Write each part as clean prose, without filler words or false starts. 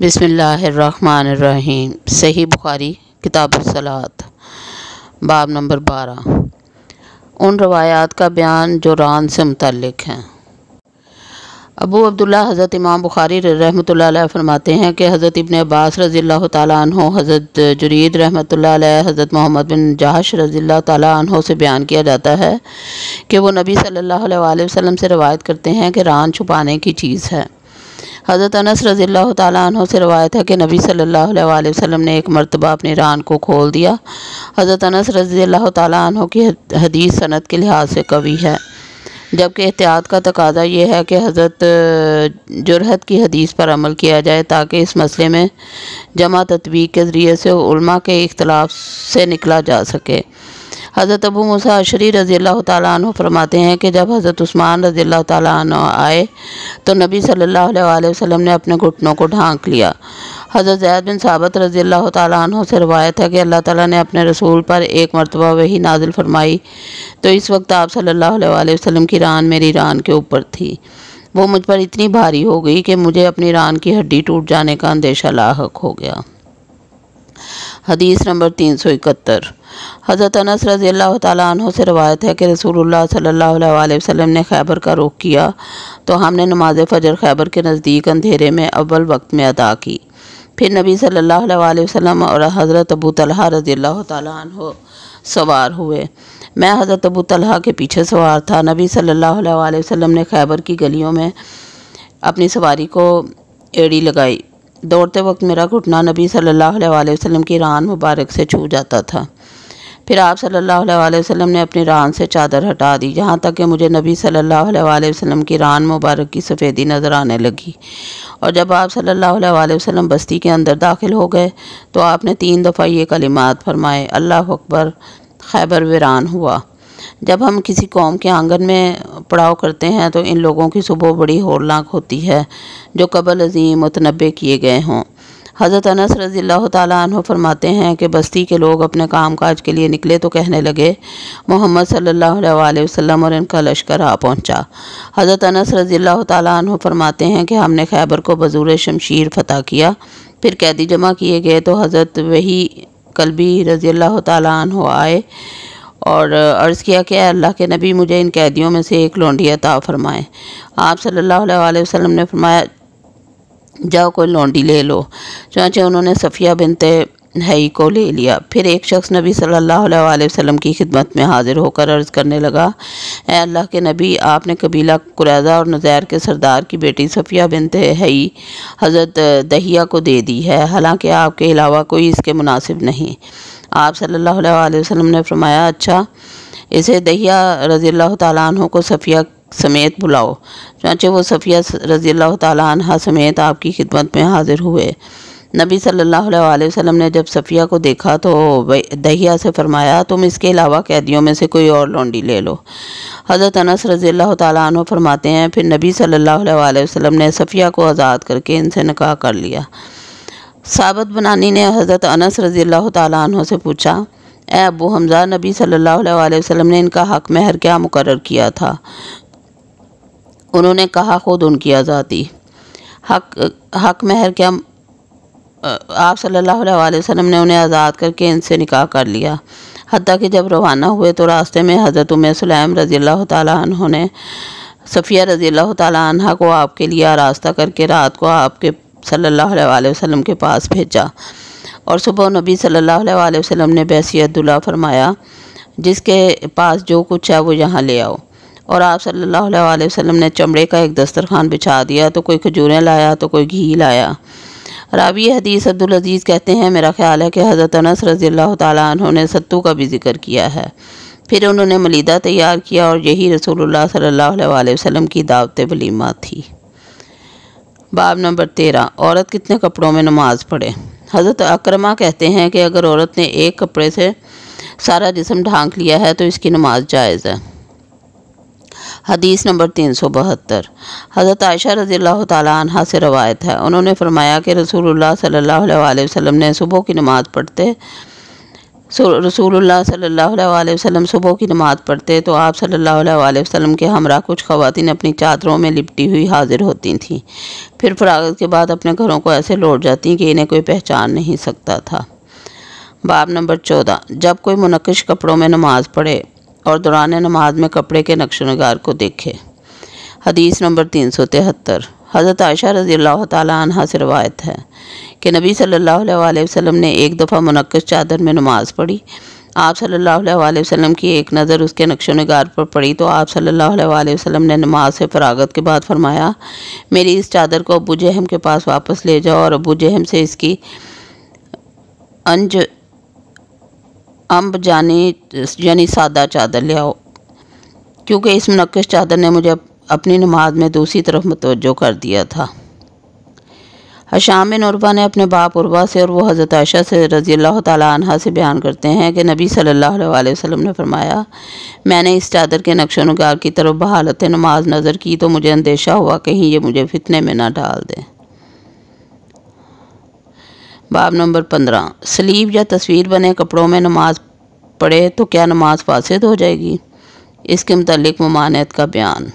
बिस्मिल्लाहिर्रहमानिर्रहीम। सही बुखारी किताबुस्सलात बाब नंबर 12। उन रवायात का बयान जो रान से मुतल्लिक़ हैं। अबू अब्दुल्ला हज़रत इमाम बुखारी रहमतुल्लाह अलैह फरमाते हैं कि हज़रत इब्न अब्बास रज़ियल्लाहु ताला अन्हो, हज़रत जुरीद रहमतुल्लाह अलैह, हज़रत मोहम्मद बिन जहश रज़ियल्लाहु ताला अन्हो से बयान किया जाता है कि वो नबी सल्लल्लाहु अलैहि वसल्लम से रवायत करते हैं कि रान छुपाने की चीज़ है। हज़रत अनस रज़ियल्लाहु ताला अन्हु से रवायत है कि नबी सल्लल्लाहु अलैहि वसल्लम ने एक मरतबा अपनी रान को खोल दिया। हज़रत अनस रज़ियल्लाहु ताला अन्हु की हदीस सनद के लिहाज से कवी है, जबकि एहतियात का तकाजा ये है कि हज़रत जुरहत की हदीस पर अमल किया जाए ताकि इस मसले में जमा तत्वीक के ज़रिए से उलमा के इख्तलाफ से निकला जा सके। हज़रत अबू मूसा अशरी रज़ियल्लाहु ताला अन्हु फरमाते हैं कि जब हज़रत उस्मान रज़ियल्लाहु ताला अन्हु आए तो नबी सल्लल्लाहु अलैहि वसल्लम ने अपने घुटनों को ढांक लिया। हज़रत ज़ैद बिन साबित रज़ियल्लाहु ताला अन्हु से रवायत है कि अल्लाह ताला ने अपने रसूल पर एक मरतबा वही नाजिल फरमाई तो इस वक्त आप सल्लल्लाहु अलैहि वसल्लम की रान मेरी रान के ऊपर थी। वो मुझ पर इतनी भारी हो गई कि मुझे अपनी रान की हड्डी टूट जाने का अंदेशा लाहक हो गया। हदीस नंबर 371। हज़रत अनस रज़ियल्लाहु ताला अन्हु से रवायत है कि रसूलुल्लाह सल्लल्लाहु अलैहि वसल्लम ने खैबर का रुख किया तो हमने नमाज फ़जर खैबर के नज़दीक अंधेरे में अव्वल वक्त में अदा की। फिर नबी सल्लल्लाहु अलैहि वसल्लम और हज़रत अबू तलहा रज़ियल्लाहु ताला अन्हु सवार हुए। मैं हज़रत अबू तलहा के पीछे सवार था। नबी सल्लल्लाहु अलैहि वसल्लम ने खैबर की गलियों में अपनी सवारी को एड़ी लगाई। दौड़ते वक्त मेरा घुटना नबी सल्लल्लाहु अलैहि वसल्लम की रान मुबारक से छू जाता था। फिर आप सल्लल्लाहु अलैहि वसल्लम ने अपनी रान से चादर हटा दी, जहाँ तक कि मुझे नबी सल्लल्लाहु अलैहि वसल्लम की रान मुबारक की सफ़ेदी नज़र आने लगी। और जब आप सल्लल्लाहु अलैहि वसल्लम बस्ती के अंदर दाखिल हो गए तो आपने 3 दफ़ा ये कलिमात फरमाए, अल्लाहु अकबर। खैबर वीरान हुआ। जब हम किसी कौम के आंगन में पड़ाव करते हैं तो इन लोगों की सुबह बड़ी होरनाक होती है जो कबल अज़ीम मुतनब्बे किए गए हों। हज़रत अनस रज़ियल्लाहु ताला अन्हु फरमाते हैं कि बस्ती के लोग अपने काम काज के लिए निकले तो कहने लगे, मोहम्मद सल्लल्लाहु अलैहि वसल्लम और इनका लश्कर आ पहुंचा। हज़रत अनस रज़ियल्लाहु ताला अन्हु फरमाते हैं कि हमने खैबर को बज़ूर शमशीर फ़तह किया। फिर कैदी जमा किए गए तो हज़रत वही कल्बी रज़ियल्लाहु ताला अन्हु आए और अर्ज़ किया कि अल्लाह के नबी, मुझे इन कैदियों में से एक लौंडी अता फरमाएँ। आप सल्लल्लाहु अलैहि वसल्लम ने फरमाया, जाओ कोई लौंडी ले लो। चुनांचे उन्होंने सफ़िया बिनते हई को ले लिया। फिर एक शख्स नबी सल्लल्लाहु अलैहि वसल्लम की खिदमत में हाजिर होकर अर्ज़ करने लगा, ए अल्लाह के नबी, आपने कबीला कुरैज़ा और नज़ैर के सरदार की बेटी सफ़िया बिनते हई हज़रत दहिया को दे दी है, हालांकि आपके अलावा कोई इसके मुनासिब नहीं। आप सल्लल्लाहु अलैहि वसल्लम ने फरमाया, अच्छा, इसे दहिया रज़ियल्लाहु ताला अन्हु को सफ़िया समेत बुलाओ। चुनांचे वो सफ़िया रज़ियल्लाहु ताला अन्हा समेत आपकी खिदमत में हाजिर हुए। नबी सल्लल्लाहु अलैहि वसल्लम ने जब सफ़िया को देखा तो दहिया से फरमाया, तुम इसके अलावा कैदियों में से कोई और लौंडी ले लो। हज़रत अनस रज़ियल्लाहु ताला अन्हु फरमाते हैं, फिर नबी सल्लल्लाहु अलैहि वसल्लम ने सफ़िया को आज़ाद करके इनसे निकाह कर लिया। साबित बनानी ने हज़रत अनस रज़ियल्लाहु ताला अन्हु से पूछा, ए अबू हमज़ा, नबी सल्लल्लाहु अलैहि वसल्लम ने इनका हक़ महर क्या मुकर्रर किया था? उन्होंने कहा, खुद उनकी आज़ादी। हक़ महर क्या? आप सल्लल्लाहु अलैहि वसल्लम ने उन्हें आज़ाद करके इनसे निकाह कर लिया। हत्ता कि जब रवाना हुए तो रास्ते में हज़रत उम्मे सुलैम रज़ियल्लाहु ताला अन्हा ने सफ़िया रज़ियल्लाहु ताला अन्हा को आपके लिए आरास्ता करके रात को आपके सल्लल्लाहु अलैहि वसल्लम के पास भेजा और सुबह नबी सल्लल्लाहु अलैहि वसल्लम ने बैसियत दुला फरमाया, जिसके पास जो कुछ है वो यहाँ ले आओ। और आप सल्लल्लाहु अलैहि वसल्लम ने चमड़े का एक दस्तरखान बिछा दिया, तो कोई खजूरें लाया तो कोई घी लाया। रावी हदीस अब्दुल अजीज़ कहते हैं, मेरा ख्याल है कि हज़रत अनस रज़ियल्लाहु ताला अन्हु ने सत्तू का भी जिक्र किया है। फिर उन्होंने मलीदा तैयार किया और यही रसूलुल्लाह सल्लल्लाहु अलैहि वसल्लम की दावत वलीमा थी। बाब नंबर 13। औरत कितने कपड़ों में नमाज पढ़े। हज़रत अकरमा कहते हैं कि अगर औरत ने एक कपड़े से सारा जिस्म ढांक लिया है तो इसकी नमाज जायज़ है। हदीस नंबर 372। हज़रत आयशा रज़ियल्लाहु ताला अन्हा से रवायत है, उन्होंने फरमाया कि रसूलुल्लाह सल्लल्लाहु अलैहि वसल्लम ने सुबह की नमाज़ पढ़ते रसूलुल्लाह सल्लल्लाहु अलैहि वसल्लम सुबह की नमाज़ पढ़ते तो आप सल्लल्लाहु अलैहि वसल्लम के हमरा कुछ ख़वातीन अपनी चादरों में लिपटी हुई हाजिर होती थीं। फिर फरागत के बाद अपने घरों को ऐसे लौट जाती कि इन्हें कोई पहचान नहीं सकता था। बाब नंबर 14। जब कोई मुनक्किश कपड़ों में नमाज़ पढ़े और दौरान नमाज में कपड़े के नक्श नगार को देखे। हदीस नंबर 373। हज़रत आयशा रज़ियल्लाहु ताला अन्हा से रवायत है कि नबी सल्लल्लाहु अलैहि वसल्लम ने एक दफ़ा मुनक्किश चादर में नमाज़ पढ़ी। आप सल्लल्लाहु अलैहि वसल्लम की एक नज़र उसके नक्श नगार पर पड़ी तो आप सल्लल्लाहु अलैहि वसल्लम ने नमाज से फरागत के बाद फरमाया, मेरी इस चादर को अबू जहम के पास वापस ले जाओ और अबू जहम से इसकी अम्ब यानी सादा चादर ले आओ, क्योंकि इस मुनक्किश चादर ने मुझे अपनी नमाज में दूसरी तरफ मुतवज्जो कर दिया था। हिशाम बिन उर्वा ने अपने बाप उर्वा से और वो हज़रत आयशा से रज़ियल्लाहु ताला अन्हा से बयान करते हैं कि नबी सल्लल्लाहु अलैहि वसल्लम ने फरमाया, मैंने इस चादर के नक्श नगार की तरफ बहालत नमाज नज़र की तो मुझे अंदेशा हुआ कहीं ये मुझे फितने में ना डाल दें। बाब नंबर 15। सलीब या तस्वीर बने कपड़ों में नमाज पढ़े तो क्या नमाज फासिद हो जाएगी? इसके मुतालिक ममानियत का बयान।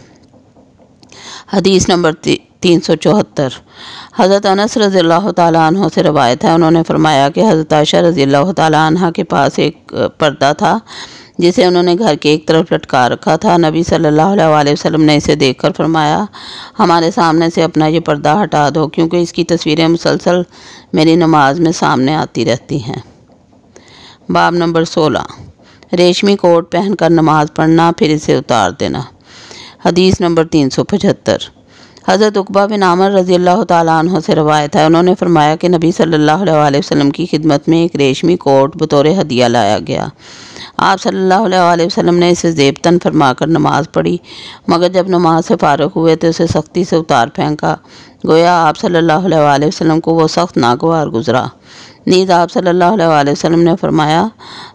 हदीस नंबर 374। हज़रत अनस रज़ियल्लाहु ताला अन्हु से रवायत है, उन्होंने फरमाया कि हज़रत आयशा रज़ियल्लाहु ताला अन्हा के पास एक पर्दा था जिसे उन्होंने घर के एक तरफ लटका रखा था। नबी सल्लल्लाहु अलैहि वसल्लम ने इसे देखकर फरमाया, हमारे सामने से अपना ये पर्दा हटा दो, क्योंकि इसकी तस्वीरें मुसलसल मेरी नमाज में सामने आती रहती हैं। बाब नंबर 16। रेशमी कोट पहनकर नमाज पढ़ना फिर इसे उतार देना। हदीस नंबर 375। हज़रत उक़बा बिन आमिर रज़ियल्लाहु ताला अन्हु से रवायत है, उन्होंने फरमाया कि नबी सल्लल्लाहु अलैहि वसल्लम की खिदमत में एक रेशमी कोट बतौर हदिया लाया गया। आप सल्लल्लाहु अलैहि वसल्लम ने इसे ज़ेबतन फरमाकर नमाज पढ़ी, मगर जब नमाज से फ़ारिग हुए तो उसे सख्ती से उतार फेंका, गोया आप सल्लल्लाहु अलैहि वसल्लम को वो सख्त नागवार गुजरा। नीज़ आप सल्लल्लाहु अलैहि वसल्लम ने फरमाया,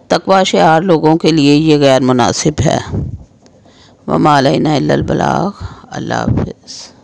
तकवा शिआर लोगों के लिए ये गैर मुनासिब है। वमा अलैना इल्लल बलाग। अल्लाह हाफ़िज़।